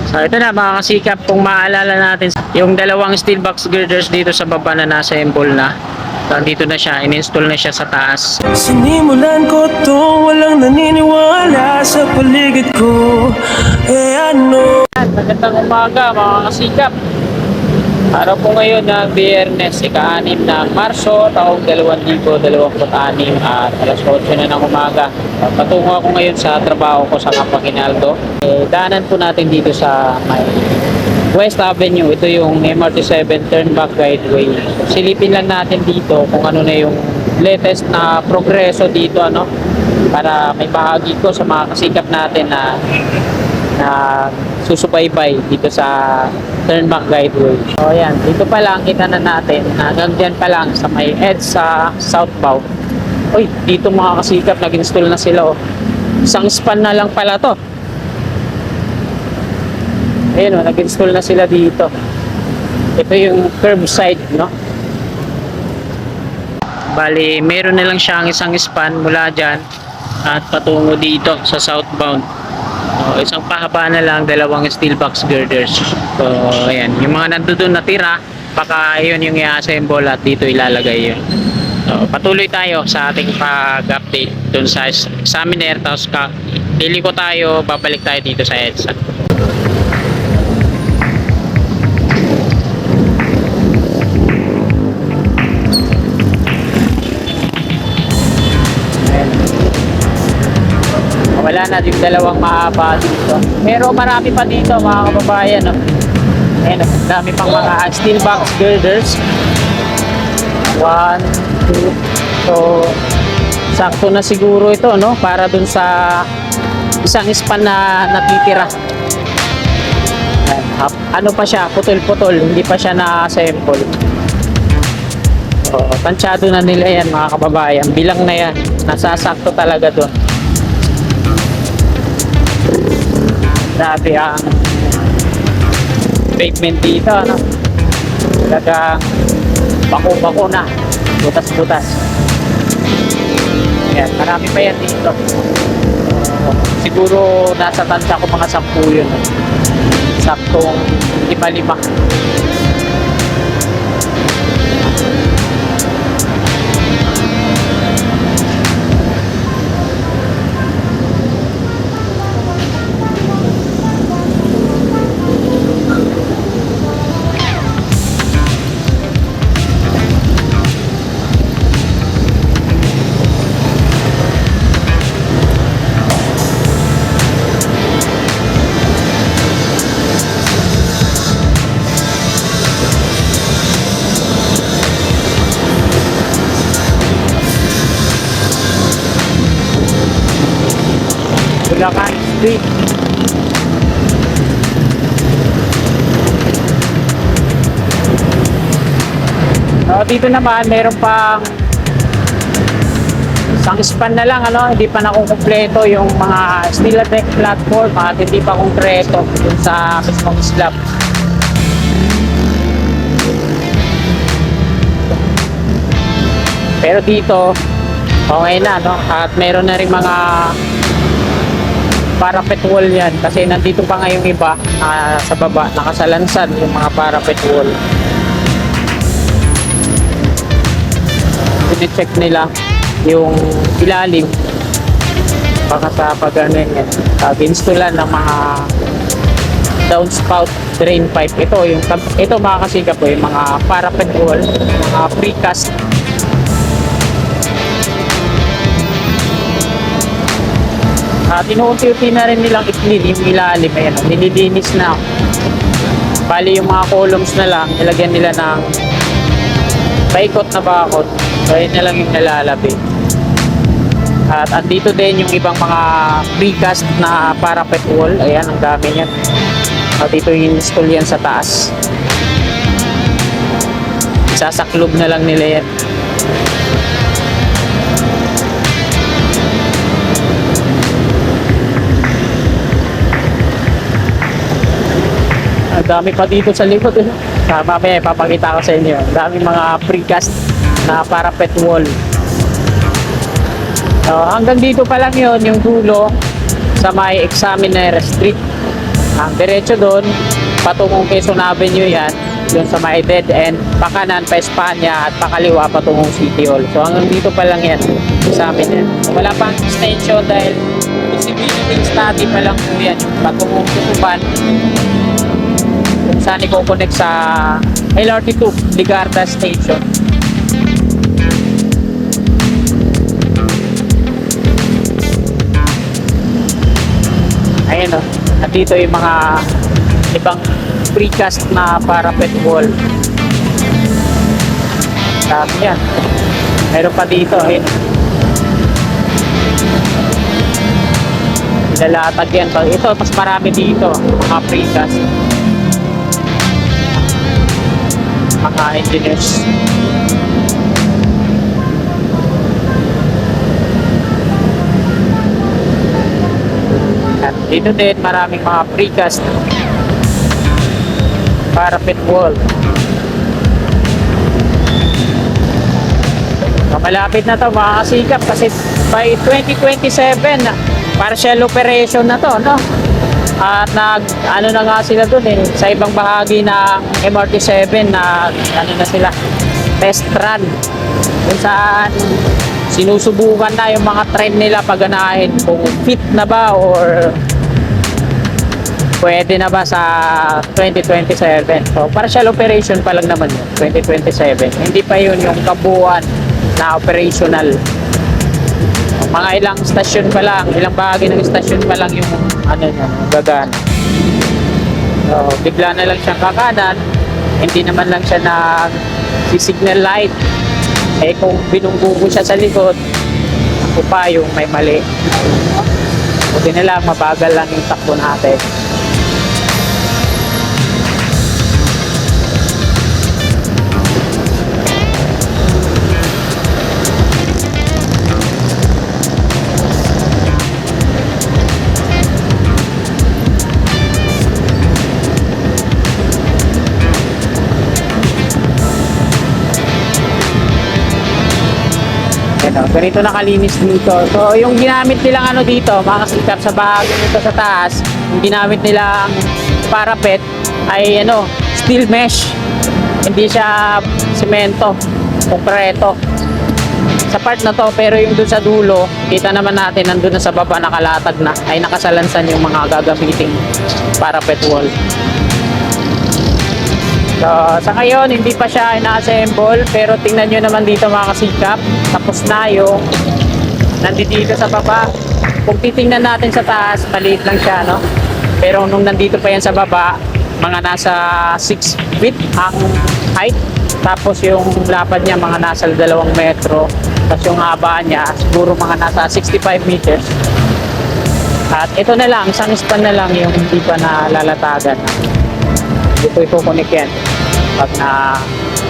So ito na mga kasikap, kung maalala natin yung dalawang steel box girders dito sa baba na nasa-assemble na. So dito na siya, in-install na siya sa taas. Sinimulan ko to, walang naniniwala sa paligid ko. Ano? Magandang umaga mga kasikap. Araw po ngayon ng Biyernes, ika-6 ng Marso, taong 2026 at alas 8 na ng umaga. Patungo ako ngayon sa trabaho ko sa Campaginaldo. Daanan po natin dito sa may West Avenue. Ito yung MRT7 Turnback Guideway. Silipin lang natin dito kung ano na yung latest na progreso dito, ano, para may bahagi ko sa mga kasikap natin na susubaybay dito sa Turnback Guideway. So ayan, dito pa lang kita na natin, hanggang dyan pa lang sa may edge sa southbound. Uy, dito mga kasikap, nag-install na sila, oh. Isang span na lang pala to. Ayun, oh, nag-install na sila dito. Ito yung curbside, no? Bali, meron na lang siyang isang span mula dyan at patungo dito sa southbound. So, isang pahaba na lang, dalawang steel box girders. So, ayan. Yung mga nandoon natira, baka yun yung i-assemble at dito ilalagay yun. So, patuloy tayo sa ating pag-update dun sa examiner. Tapos, liliko tayo, babalik tayo dito sa EDSA. Wala na yung dalawang mahaba dito. Pero marami pa dito mga kababayan, no? Ayan, dami pang mga steel box girders. 1, 2. So, sakto na siguro ito, no? Para dun sa isang span na natitira. Ayan, ano pa siya? Putol-putol. Hindi pa siya na-assemble. So, tansyado na nila yan mga kababayan. Bilang na yan. Nasasakto talaga dun. Grabe ang pavement dito, ano? Talagang bako-bako na, butas-butas. Ayan, marami pa yan dito. Siguro nasa tansya ko mga 10 yun, saktong 5-5. Bulacan Street. So, dito naman meron pang isang span na lang, ano, hindi pa nakukumpleto yung mga steel deck platform at hindi pa konkreto dun sa mismong slab. Pero dito okay na, no? At meron na rin mga parapet wall yan kasi nandito pa nga yung iba sa baba, nakasalansan yung mga parapet wall. Pine-check nila yung ilalim baka sa pag-ano yan, installan ng mga downspout drain pipe. Ito mga kasikap po, yung mga parapet wall, mga precast. At inuunti-unti na rin nilang i-clean yung ilalim. Ayan, nililinis na. Bali yung mga columns na lang, nilagyan nila ng paikot na bakod. So ayun na lang yung nalalabi. At andito din yung ibang mga precast na parapet wall. Ayan, ang dami yan. At dito yung install yan sa taas. Sasaklob na lang nila yan. Dami pa dito sa likod, eh. Mamaya papakita ko sa inyo. Dami mga precast na parapet wall. Hanggang dito pa lang yon yung dulo sa may Examiner Street. Ang diretso doon, patungong Quezon Avenue yan, yung sa may dead end, pakanan pa Espanya at pakaliwa patungong City Hall. So hanggang dito pa lang yan sa amin yan. So, wala pang extension dahil visibility study pa lang po yan, yung patungong Tutuban kung saan i-connect sa LRT2 Ligarda Station. Ayan o, nandito yung mga ibang precast na parapet wall. Dami yan. Meron pa dito, ayun. Nilalatag yan. Ito, mas marami dito, mga precast. Mga engineers. At dito din maraming mga precast parapet wall. So, malapit na to mga kasikap kasi by 2027 partial operation na to, no? At ano na nga sila dun eh, sa ibang bahagi ng MRT7 na ano na sila, test run kung saan sinusubukan na yung mga trend nila paganahin kung fit na ba or pwede na ba sa 2027. So partial operation pa lang naman yun, 2027. Hindi pa yun yung kabuuan na operational. Mga ilang stasyon pa lang, ilang bahagi ng stasyon pa lang yung ano niya, gagana. So bigla na lang siyang kakanan, hindi naman lang siya signal light. Eh kung binunggugo siya sa likod, ako pa yung may mali. Buti na lang, mabagal lang yung takbo natin. Ganito nakalinis dito. So yung ginamit nilang ano dito, mga kasikap, sa bahagi nito sa taas, yung ginamit nilang parapet ay ano, steel mesh. Hindi siya semento, konkreto. Sa part na to, pero yung dun sa dulo, kita naman natin nandun na sa baba nakalatag na, ay nakasalansan yung mga gagamiting parapet wall. So, sa ngayon, hindi pa siya ina-assemble, pero tingnan nyo naman dito mga kasikap, tapos na yung nandito sa baba. Kung titingnan natin sa taas, maliit lang siya, no? Pero nung nandito pa yan sa baba, mga nasa 6 feet ang height. Tapos yung lapad niya, mga nasa 2 metro. Tapos yung haba niya, siguro mga nasa 65 meters. At ito na lang, isang span na lang yung hindi pa nalalatagan. Dito i-connect yan pag na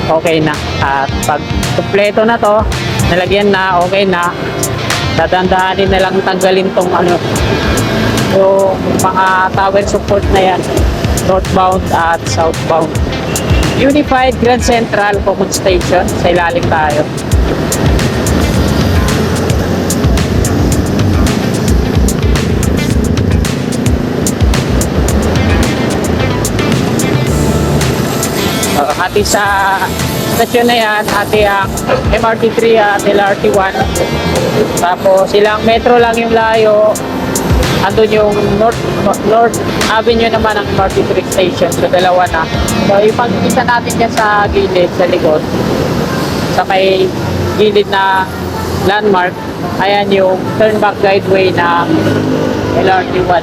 okay na, at pag kumpleto na to, nalagyan na, okay na, dadandahanin na lang tanggalin tong ano, yung mga tower support na yan, northbound at southbound. Unified Grand Central Common Station, sa ilalim tayo. Hati sa stasyon na yan, hati ang MRT3 at LRT1. Tapos ilang metro lang yung layo. Andun yung North Avenue naman ang MRT3 station. So dalawa na. So yung pagkikita natin dyan sa gilid, sa likod, sa may gilid na landmark, ayan yung turn back guideway ng LRT1.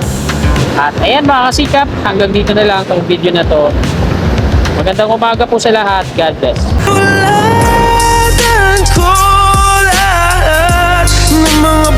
At ayan mga kasikap, hanggang dito na lang itong video na to. Magandang umaga po sa lahat. God bless. Tulad ko lahat ng mga